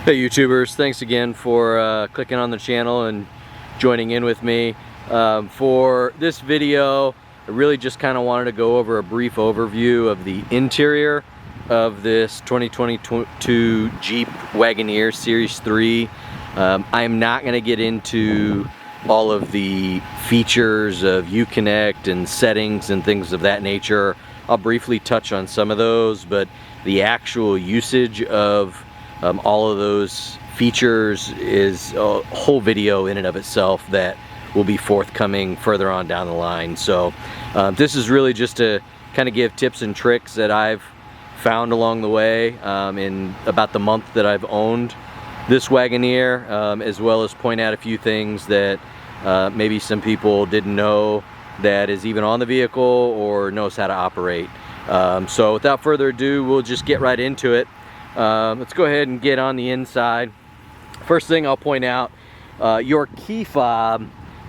Hey YouTubers, thanks again for clicking on the channel and joining in with me. For this video, I really just kind of wanted to go over a brief overview of the interior of this 2022 Jeep Wagoneer Series 3. I am not going to get into all of the features of Uconnect and settings and things of that nature. I'll briefly touch on some of those, but the actual usage of all of those features is a whole video in and of itself that will be forthcoming further on down the line. So this is really just to kind of give tips and tricks that I've found along the way in about the month that I've owned this Wagoneer, as well as point out a few things that maybe some people didn't know that is even on the vehicle or knows how to operate. So without further ado, we'll just get right into it. Let's go ahead and get on the inside. First thing I'll point out, your key fob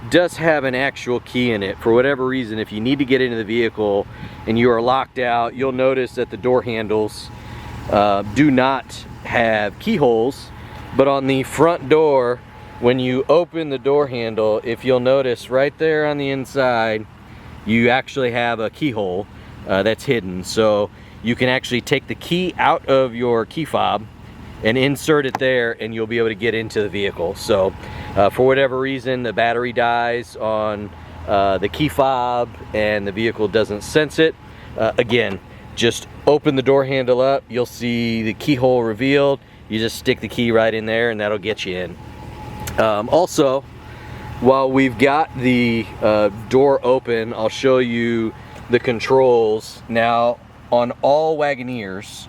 does have an actual key in it. For whatever reason, if you need to get into the vehicle and you are locked out, you'll notice that the door handles do not have keyholes, but on the front door, when you open the door handle, if you'll notice right there on the inside, you actually have a keyhole that's hidden. So you can actually take the key out of your key fob and insert it there, and you'll be able to get into the vehicle. So for whatever reason the battery dies on the key fob and the vehicle doesn't sense it, again, just open the door handle up, you'll see the keyhole revealed. You just stick the key right in there and that'll get you in. Also, while we've got the door open, I'll show you the controls. Now, on all Wagoneers,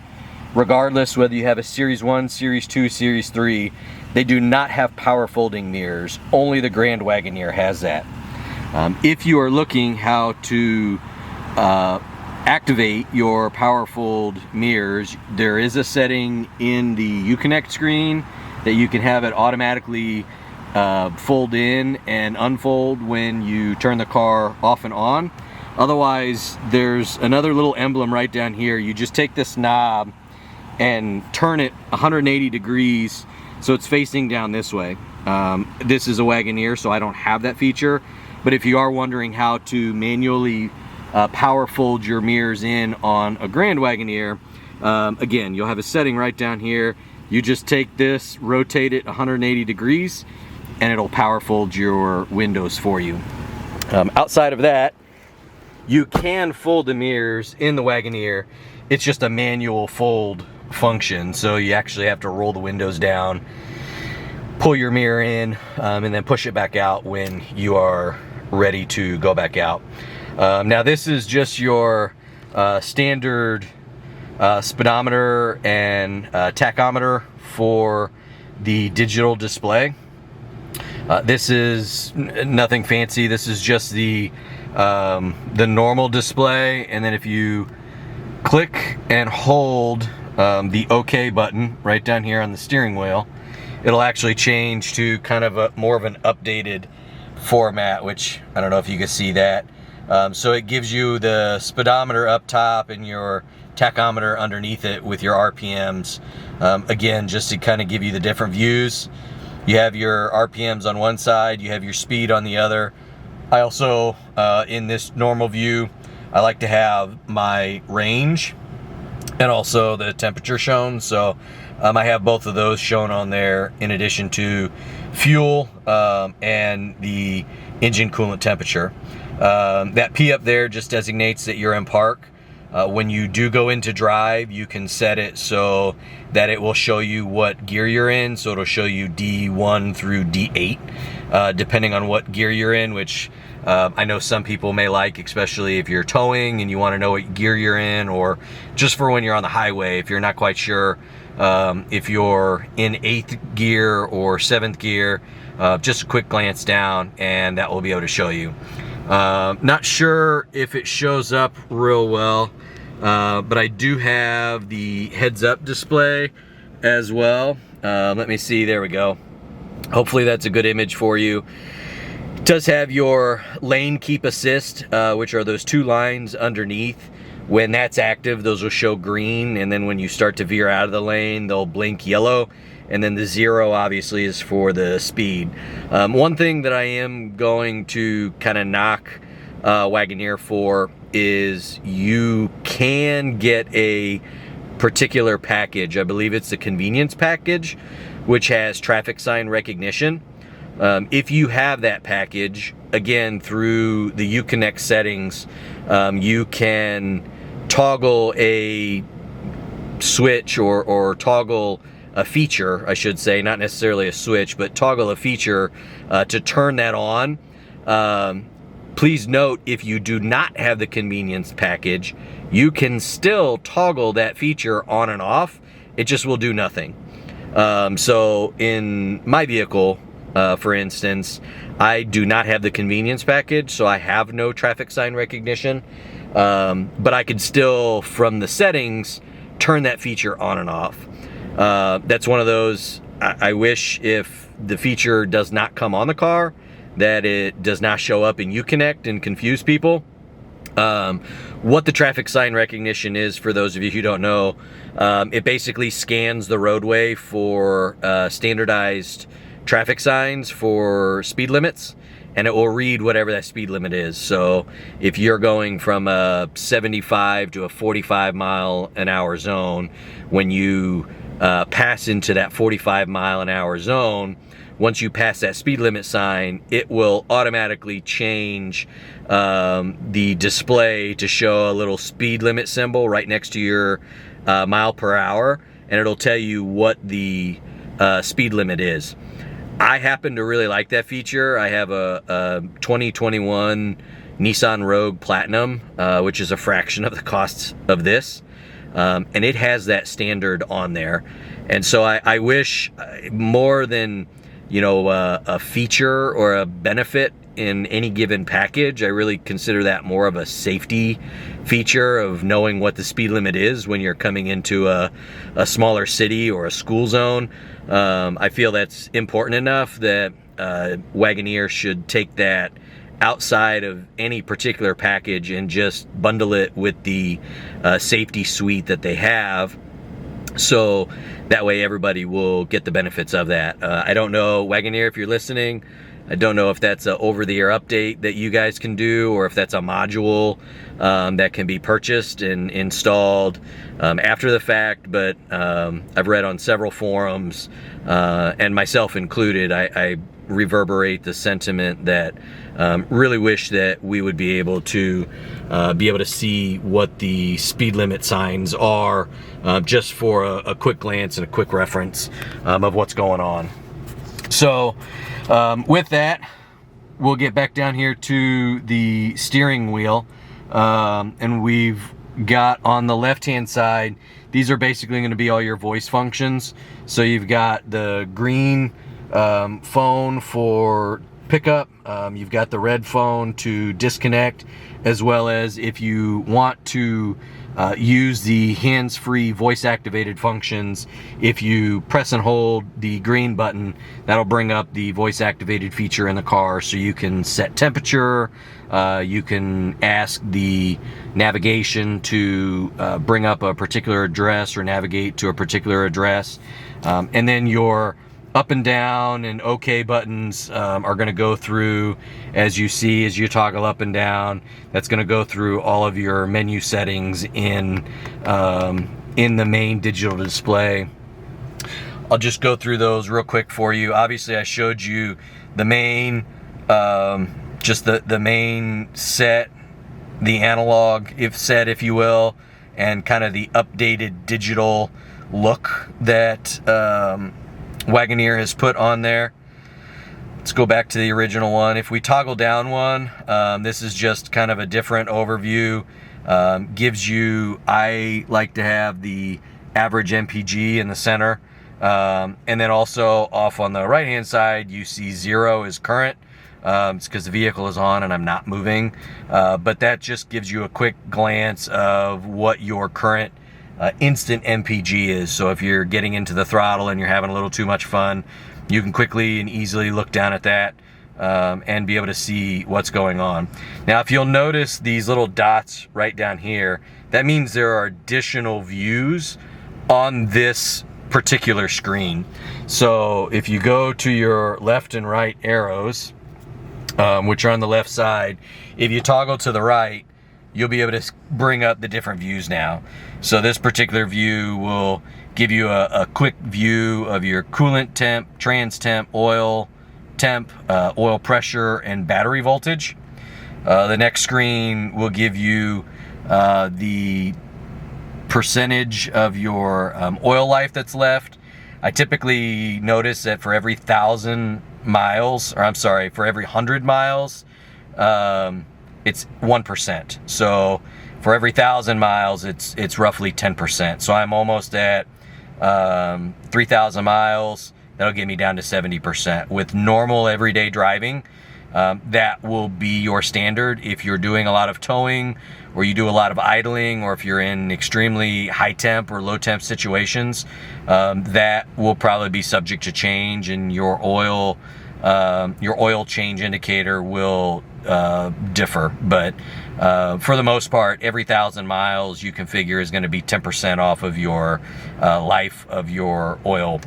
regardless whether you have a Series 1, Series 2, Series 3, they do not have power folding mirrors. Only the Grand Wagoneer has that. If you are looking how to activate your power fold mirrors, there is a setting in the Uconnect screen that you can have it automatically fold in and unfold when you turn the car off and on. Otherwise, there's another little emblem right down here. You just take this knob and turn it 180 degrees so it's facing down this way. This is a Wagoneer, so I don't have that feature, but if you are wondering how to manually power fold your mirrors in on a Grand Wagoneer, again, you'll have a setting right down here. You just take this, rotate it 180 degrees, and it'll power fold your windows for you. Outside of that, you can fold the mirrors in the Wagoneer. It's just a manual fold function, so you actually have to roll the windows down, pull your mirror in, and then push it back out when you are ready to go back out. Now this is just your standard speedometer and tachometer for the digital display. This is nothing fancy. This is just the normal display, and then if you click and hold the OK button right down here on the steering wheel, it'll actually change to kind of more of an updated format, which I don't know if you can see that. So it gives you the speedometer up top and your tachometer underneath it with your RPMs. Again, just to kind of give you the different views. You have your RPMs on one side, you have your speed on the other. I also, in this normal view, I like to have my range and also the temperature shown. So I have both of those shown on there in addition to fuel and the engine coolant temperature. That P up there just designates that you're in park. When you do go into drive, you can set it so that it will show you what gear you're in. So it'll show you D1 through D8, depending on what gear you're in, which I know some people may like, especially if you're towing and you want to know what gear you're in, or just for when you're on the highway, if you're not quite sure if you're in 8th gear or 7th gear, just a quick glance down and that will be able to show you. Not sure if it shows up real well, but I do have the heads-up display as well. Let me see, there we go. Hopefully that's a good image for you. It does have your lane keep assist, which are those two lines underneath When that's active, those will show green, and then when you start to veer out of the lane, they'll blink yellow. And then the 0 obviously is for the speed. One thing that I am going to kind of knock Wagoneer for is you can get a particular package. I believe it's the convenience package, which has traffic sign recognition. If you have that package, again, through the Uconnect settings, you can toggle a switch or toggle a feature, I should say, not necessarily a switch, but toggle a feature to turn that on. Please note, if you do not have the convenience package, you can still toggle that feature on and off. It just will do nothing. So in my vehicle, for instance, I do not have the convenience package, so I have no traffic sign recognition. But I could still, from the settings, turn that feature on and off. That's one of those, I wish if the feature does not come on the car, that it does not show up in Uconnect and confuse people. What the traffic sign recognition is, for those of you who don't know, it basically scans the roadway for standardized traffic signs for speed limits, and it will read whatever that speed limit is. So if you're going from a 75 to a 45 mile an hour zone, when you pass into that 45 mile an hour zone, once you pass that speed limit sign, it will automatically change the display to show a little speed limit symbol right next to your mile per hour, and it'll tell you what the speed limit is. I happen to really like that feature. I have a 2021 Nissan Rogue Platinum, which is a fraction of the cost of this. And it has that standard on there. And so I wish, more than, you know, a feature or a benefit in any given package, I really consider that more of a safety feature of knowing what the speed limit is when you're coming into a smaller city or a school zone. I feel that's important enough that Wagoneer should take that outside of any particular package and just bundle it with the safety suite that they have, so that way everybody will get the benefits of that. I don't know, Wagoneer, if you're listening, I don't know if that's an over-the-air update that you guys can do, or if that's a module that can be purchased and installed after the fact, but I've read on several forums, and myself included, I reverberate the sentiment that really wish that we would be able to see what the speed limit signs are, just for a quick glance and a quick reference of what's going on. So with that, we'll get back down here to the steering wheel, and we've got on the left hand side, these are basically going to be all your voice functions. So you've got the green phone for pickup, you've got the red phone to disconnect, as well as if you want to use the hands-free voice activated functions, if you press and hold the green button, that'll bring up the voice activated feature in the car, so you can set temperature, you can ask the navigation to bring up a particular address or navigate to a particular address, and then your up and down and OK buttons are going to go through, as you see, as you toggle up and down, that's going to go through all of your menu settings in the main digital display. I'll just go through those real quick for you. Obviously, I showed you the main, just the main set, the analog set, if you will, and kind of the updated digital look that Wagoneer has put on there. Let's go back to the original one. If we toggle down one, this is just kind of a different overview. Gives you, I like to have the average MPG in the center. And then also off on the right hand side, you see 0 is current. It's because the vehicle is on and I'm not moving. But that just gives you a quick glance of what your current instant MPG is. So if you're getting into the throttle and you're having a little too much fun, you can quickly and easily look down at that and be able to see what's going on. Now, if you'll notice these little dots right down here, that means there are additional views on this particular screen. So if you go to your left and right arrows, which are on the left side, if you toggle to the right, you'll be able to bring up the different views now. So this particular view will give you a quick view of your coolant temp, trans temp, oil temp, oil pressure, and battery voltage. The next screen will give you the percentage of your oil life that's left. I typically notice that for every 1,000 miles, or I'm sorry, for every 100 miles, it's 1%. So for every 1,000 miles, it's roughly 10%. So I'm almost at 3,000 miles. That'll get me down to 70%. With normal everyday driving, that will be your standard. If you're doing a lot of towing, or you do a lot of idling, or if you're in extremely high temp or low temp situations, that will probably be subject to change, and your oil change indicator will differ. But for the most part, every 1,000 miles you can figure is going to be 10% off of your life of your oil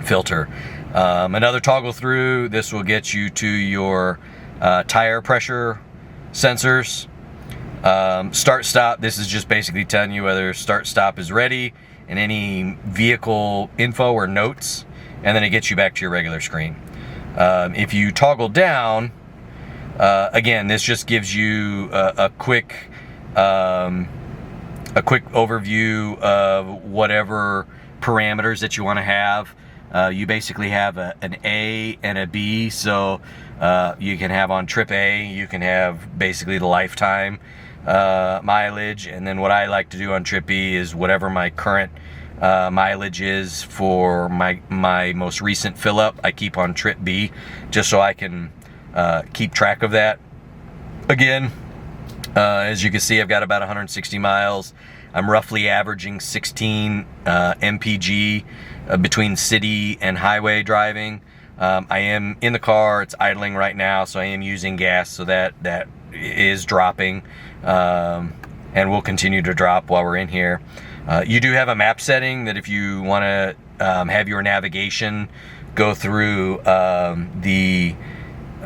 filter. Another toggle through, this will get you to your tire pressure sensors. Start stop, this is just basically telling you whether start stop is ready and any vehicle info or notes, and then it gets you back to your regular screen. If you toggle down, again, this just gives you a quick overview of whatever parameters that you want to have. You basically have an A and a B, so you can have on trip A, you can have basically the lifetime mileage, and then what I like to do on trip B is whatever my current mileage is for my most recent fill up, I keep on trip B, just so I can keep track of that. Again, as you can see, I've got about 160 miles. I'm roughly averaging 16 mpg between city and highway driving. I am in the car, it's idling right now, so I am using gas, so that is dropping, and will continue to drop while we're in here. You do have a map setting that if you want to have your navigation go through the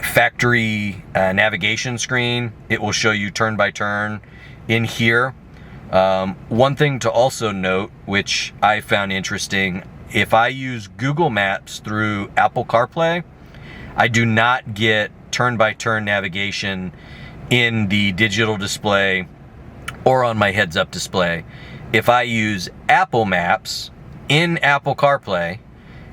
factory navigation screen, it will show you turn by turn in here. One thing to also note, which I found interesting, if I use Google Maps through Apple CarPlay, I do not get turn-by-turn navigation in the digital display or on my heads-up display. If I use Apple Maps in Apple CarPlay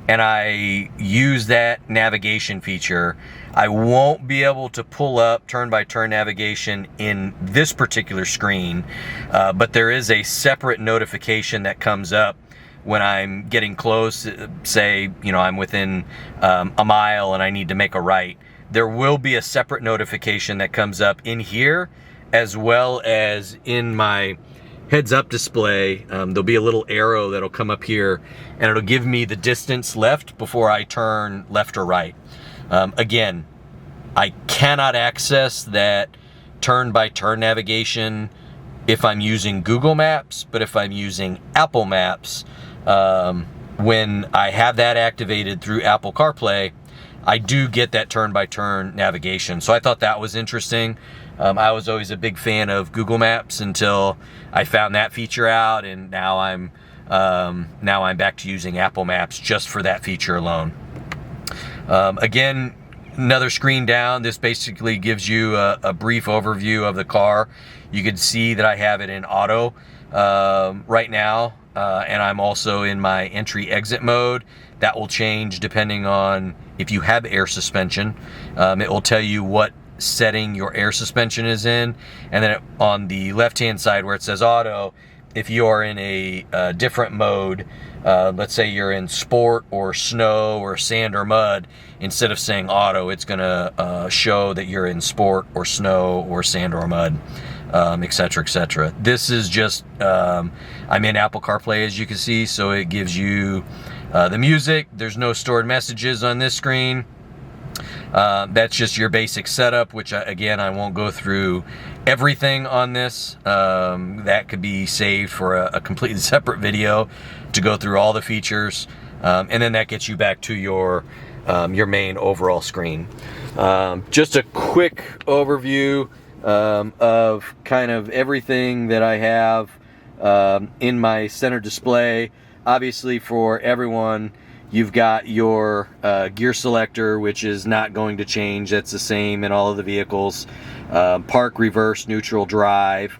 and I use that navigation feature, I won't be able to pull up turn-by-turn navigation in this particular screen, but there is a separate notification that comes up when I'm getting close. Say, I'm within a mile and I need to make a right. There will be a separate notification that comes up in here, as well as in my heads-up display. There'll be a little arrow that'll come up here, and it'll give me the distance left before I turn left or right. Again, I cannot access that turn-by-turn navigation if I'm using Google Maps, but if I'm using Apple Maps, when I have that activated through Apple CarPlay, I do get that turn-by-turn navigation. So I thought that was interesting. I was always a big fan of Google Maps until I found that feature out, and now I'm back to using Apple Maps just for that feature alone. Again, another screen down. This basically gives you a brief overview of the car. You can see that I have it in auto right now, and I'm also in my entry-exit mode. That will change depending on if you have air suspension. It will tell you what setting your air suspension is in, and then on the left-hand side where it says auto, if you are in a different mode, let's say you're in sport or snow or sand or mud, instead of saying auto, it's gonna show that you're in sport or snow or sand or mud, etc., etc. This is just, I'm in Apple CarPlay, as you can see, so it gives you the music. There's no stored messages on this screen. That's just your basic setup, which again, I won't go through everything on this. That could be saved for a completely separate video to go through all the features. And then that gets you back to your main overall screen. Just a quick overview of kind of everything that I have in my center display. Obviously, for everyone, you've got your gear selector, which is not going to change. That's the same in all of the vehicles. Park, reverse, neutral, drive.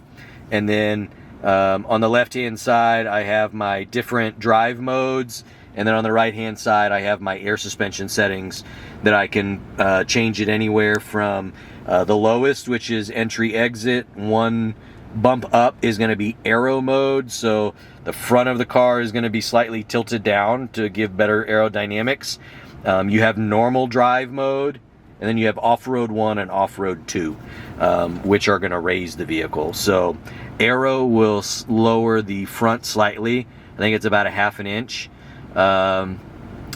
And then on the left-hand side, I have my different drive modes. And then on the right-hand side, I have my air suspension settings that I can change it anywhere from the lowest, which is entry exit. One bump up is going to be aero mode, so the front of the car is going to be slightly tilted down to give better aerodynamics. You have normal drive mode, and then you have off-road 1 and off-road 2, which are going to raise the vehicle. So aero will lower the front slightly. I think it's about a ½ inch. And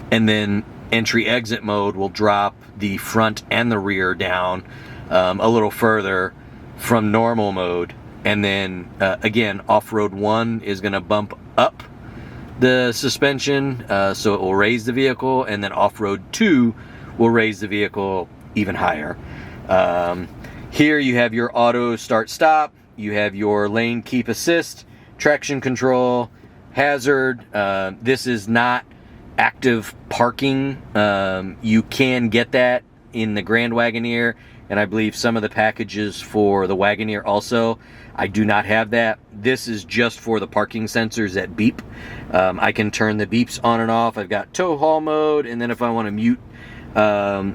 then entry exit mode will drop the front and the rear down a little further from normal mode. And then again, off-road 1 is going to bump up the suspension, so it will raise the vehicle, and then off-road 2 will raise the vehicle even higher. Here you have your auto start stop, you have your lane keep assist, traction control, hazard. This is not active parking. You can get that in the Grand Wagoneer, and I believe some of the packages for the Wagoneer also. I do not have that. This is just for the parking sensors that beep. I can turn the beeps on and off. I've got tow haul mode, and then if I want to mute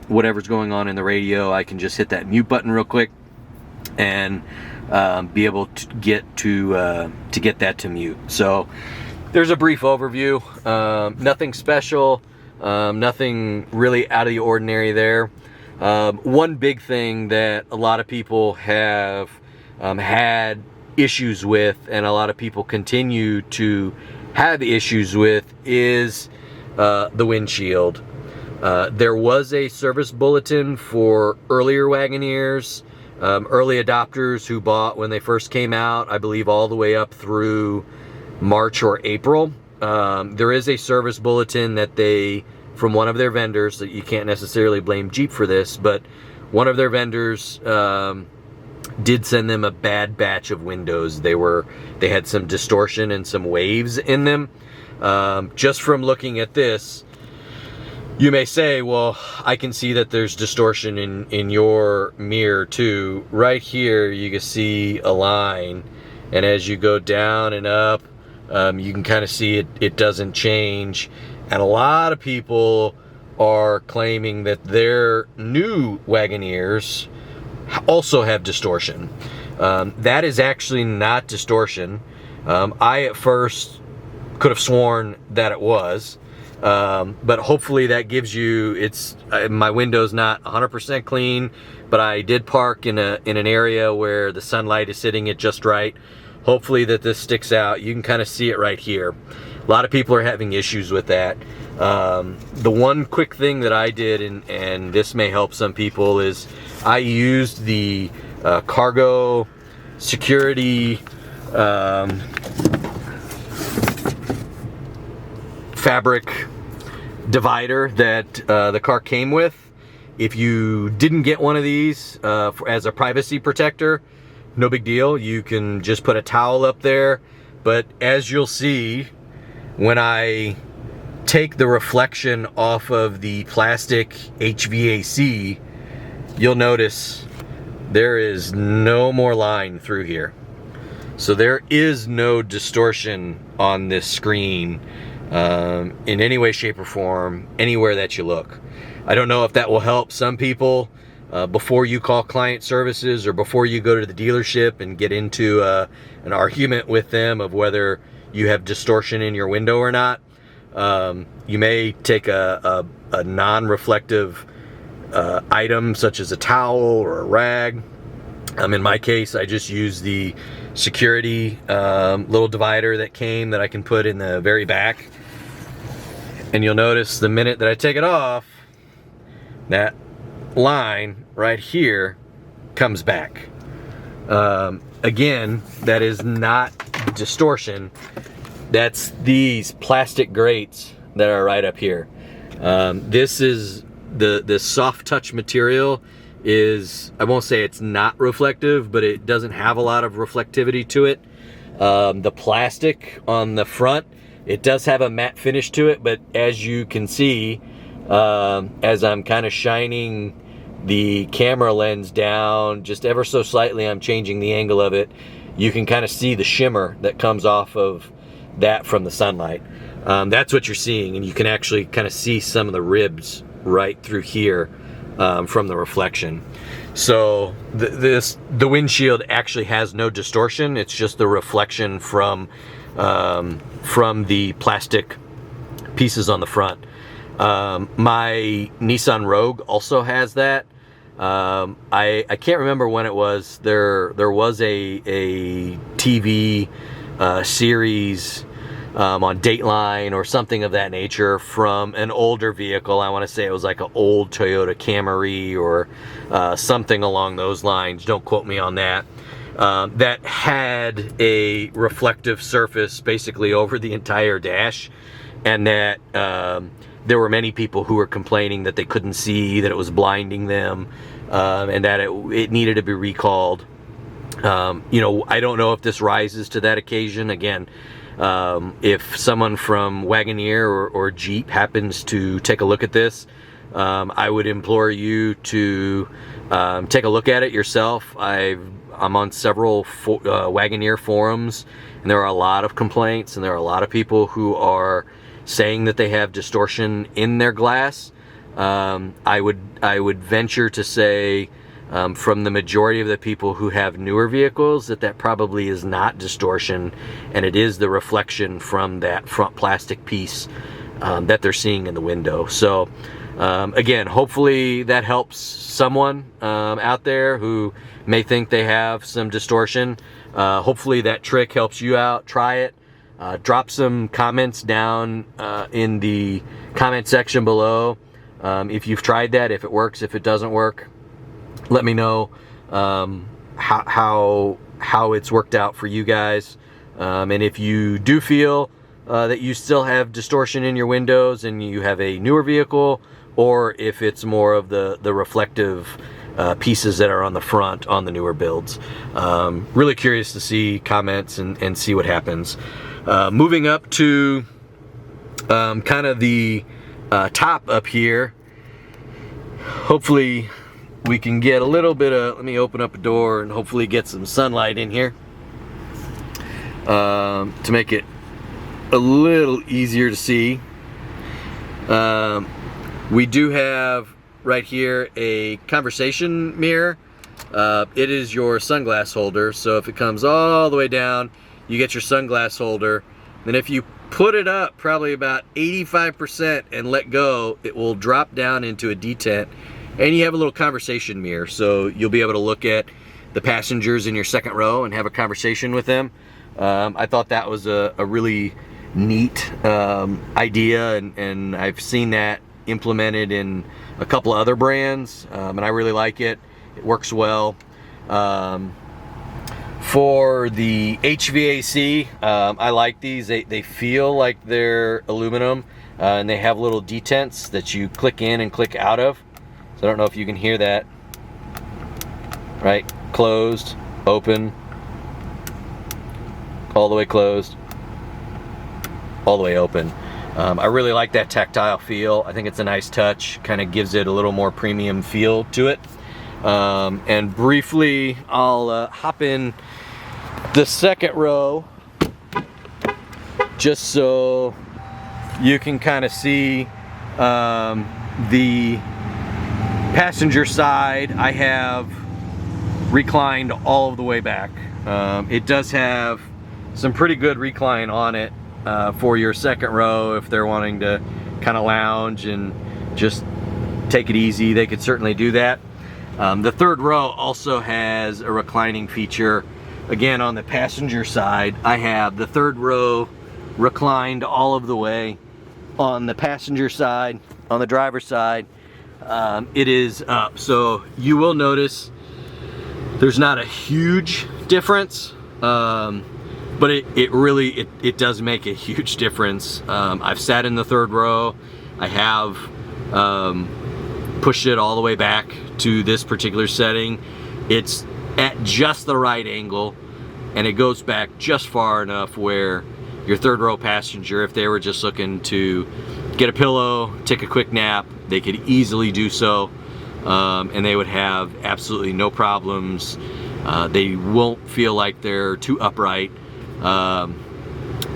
whatever's going on in the radio, I can just hit that mute button real quick and be able to get that to mute. So there's a brief overview. Nothing special, nothing really out of the ordinary there. One big thing that a lot of people have had issues with, and a lot of people continue to have issues with, is the windshield. There was a service bulletin for earlier Wagoneers, early adopters who bought when they first came out, I believe all the way up through March or April. There is a service bulletin that they, from one of their vendors, that you can't necessarily blame Jeep for this, but one of their vendors did send them a bad batch of windows. They had some distortion and some waves in them. Just from looking at this, you may say, well, I can see that there's distortion in your mirror too. Right here, you can see a line, and as you go down and up, you can kind of see it doesn't change. And a lot of people are claiming that their new Wagoneers also have distortion. That is actually not distortion. I at first could have sworn that it was, but hopefully that gives you, my window's not 100% clean, but I did park in an area where the sunlight is hitting it just right. Hopefully that this sticks out. You can kind of see it right here. A lot of people are having issues with that. The one quick thing that I did, and this may help some people, is I used the cargo security fabric divider that the car came with. If you didn't get one of these as a privacy protector, no big deal. You can just put a towel up there. But as you'll see, when I take the reflection off of the plastic HVAC, you'll notice there is no more line through here. So there is no distortion on this screen in any way, shape, or form, anywhere that you look. I don't know if that will help some people before you call client services or before you go to the dealership and get into an argument with them of whether you have distortion in your window or not. You may take a non-reflective item such as a towel or a rag. In my case, I just use the security little divider that came that I can put in the very back. And you'll notice the minute that I take it off, that line right here comes back. Again, that is not distortion. That's these plastic grates that are right up here. This is the soft touch material is, I won't say it's not reflective, but it doesn't have a lot of reflectivity to it. The plastic on the front, it does have a matte finish to it, but as you can see, as I'm kind of shining the camera lens down just ever so slightly, I'm changing the angle of it, you can kind of see the shimmer that comes off of that from the sunlight. That's what you're seeing, and you can actually kind of see some of the ribs right through here from the reflection. So the windshield actually has no distortion. It's just the reflection from the plastic pieces on the front. My Nissan Rogue also has that. I can't remember when it was. There was a TV series on Dateline or something of that nature from an older vehicle. I want to say it was like an old Toyota Camry or something along those lines. Don't quote me on that. That had a reflective surface basically over the entire dash, and that there were many people who were complaining that they couldn't see, that it was blinding them, and that it needed to be recalled. You know, I don't know if this rises to that occasion. Again, if someone from Wagoneer or Jeep happens to take a look at this, I would implore you to take a look at it yourself. I'm on several Wagoneer forums, and there are a lot of complaints, and there are a lot of people who are saying that they have distortion in their glass. I would venture to say, from the majority of the people who have newer vehicles, that probably is not distortion, and it is the reflection from that front plastic piece that they're seeing in the window. So again, hopefully that helps someone out there who may think they have some distortion. Hopefully that trick helps you out. Try it. Drop some comments down in the comment section below if you've tried that, if it works, if it doesn't work. Let me know how it's worked out for you guys, and if you do feel that you still have distortion in your windows and you have a newer vehicle, or if it's more of the reflective pieces that are on the front on the newer builds. Really curious to see comments and see what happens. Moving up to kind of the top up here, hopefully we can get a little bit of, let me open up a door and hopefully get some sunlight in here to make it a little easier to see. We do have right here a conversation mirror. It is your sunglass holder, so if it comes all the way down, you get your sunglass holder. Then if you put it up probably about 85% and let go, it will drop down into a detent, and you have a little conversation mirror, so you'll be able to look at the passengers in your second row and have a conversation with them. I thought that was a really neat idea, and I've seen that implemented in a couple of other brands, and I really like it. It works well. For the HVAC, I like these. They feel like they're aluminum, and they have little detents that you click in and click out of. So I don't know if you can hear that. Right? Closed, open, all the way closed, all the way open. I really like that tactile feel. I think it's a nice touch. Kind of gives it a little more premium feel to it. And briefly, I'll hop in the second row just so you can kind of see the passenger side. I have reclined all of the way back. It does have some pretty good recline on it for your second row. If they're wanting to kind of lounge and just take it easy, they could certainly do that. The third row also has a reclining feature. Again, on the passenger side, I have the third row reclined all of the way. On the passenger side, on the driver's side, it is up. So you will notice there's not a huge difference, but it really does make a huge difference. I've sat in the third row. I have pushed it all the way back to this particular setting. It's at just the right angle, and it goes back just far enough where your third row passenger, if they were just looking to get a pillow, take a quick nap, they could easily do so, and they would have absolutely no problems. They won't feel like they're too upright, and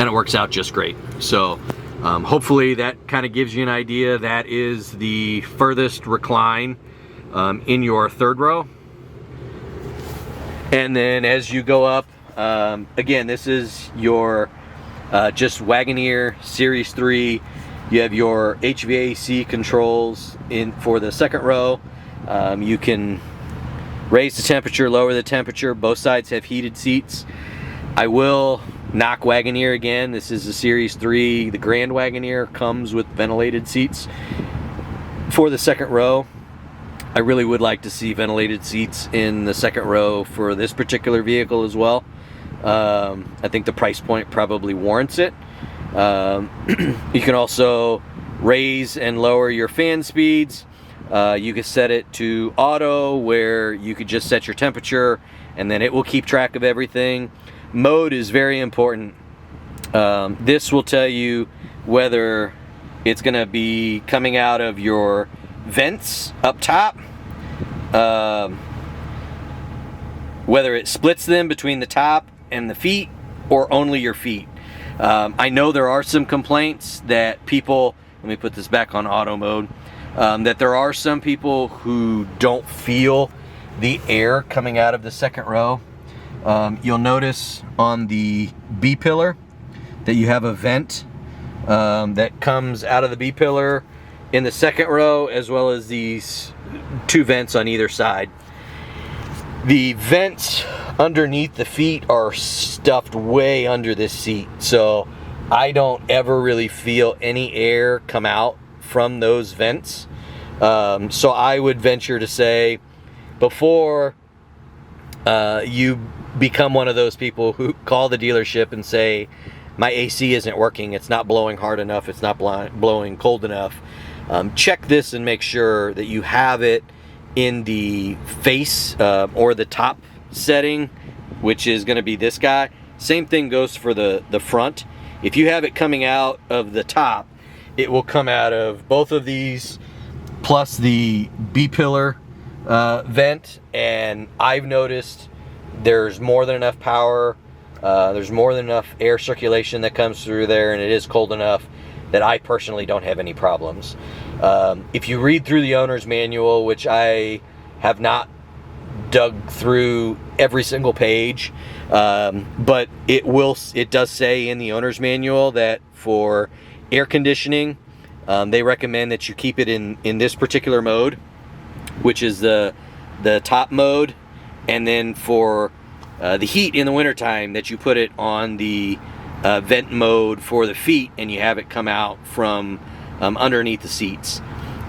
it works out just great. So hopefully that kind of gives you an idea. That is the furthest recline in your third row. And then as you go up, again, this is your just Wagoneer Series 3. You have your HVAC controls in for the second row. You can raise the temperature, lower the temperature. Both sides have heated seats. I will knock Wagoneer again. This is the Series 3. The Grand Wagoneer comes with ventilated seats for the second row. I really would like to see ventilated seats in the second row for this particular vehicle as well. I think the price point probably warrants it. You can also raise and lower your fan speeds. You can set it to auto, where you could just set your temperature and then it will keep track of everything. Mode is very important. This will tell you whether it's going to be coming out of your vents up top, whether it splits them between the top and the feet, or only your feet. I know there are some complaints that people, let me put this back on auto mode, that there are some people who don't feel the air coming out of the second row. You'll notice on the B pillar that you have a vent that comes out of the B pillar in the second row, as well as these two vents on either side. The vents underneath the feet are stuffed way under this seat, so I don't ever really feel any air come out from those vents. So I would venture to say, before you become one of those people who call the dealership and say, my AC isn't working, it's not blowing hard enough, it's not blowing cold enough, check this and make sure that you have it in the face or the top setting, which is going to be this guy. Same thing goes for the front. If you have it coming out of the top, it will come out of both of these plus the B pillar vent, and I've noticed there's more than enough power, there's more than enough air circulation that comes through there, and it is cold enough that I personally don't have any problems. If you read through the owner's manual, which I have not dug through every single page, but it does say in the owner's manual that for air conditioning, they recommend that you keep it in this particular mode, which is the top mode, and then for the heat in the wintertime, that you put it on the vent mode for the feet, and you have it come out from underneath the seats.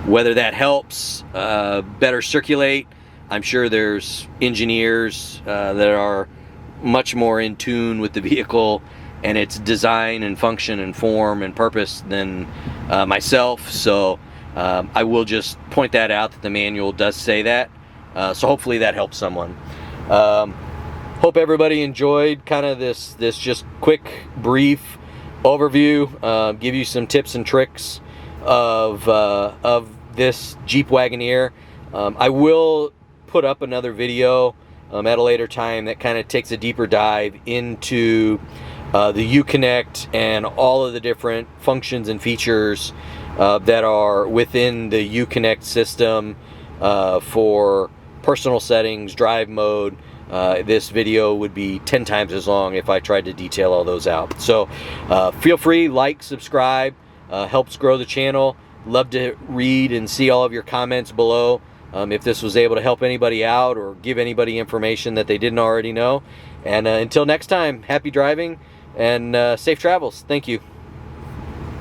Whether that helps better circulate, I'm sure there's engineers that are much more in tune with the vehicle and its design and function and form and purpose than myself. So I will just point that out, that the manual does say that. So hopefully that helps someone. Hope everybody enjoyed kind of this just quick, brief overview. Give you some tips and tricks of this Jeep Wagoneer. I will put up another video at a later time that kind of takes a deeper dive into the Uconnect and all of the different functions and features that are within the Uconnect system for personal settings, drive mode. This video would be 10 times as long if I tried to detail all those out. So feel free, like, subscribe, helps grow the channel. Love to read and see all of your comments below. If this was able to help anybody out or give anybody information that they didn't already know. And until next time, happy driving and safe travels. Thank you.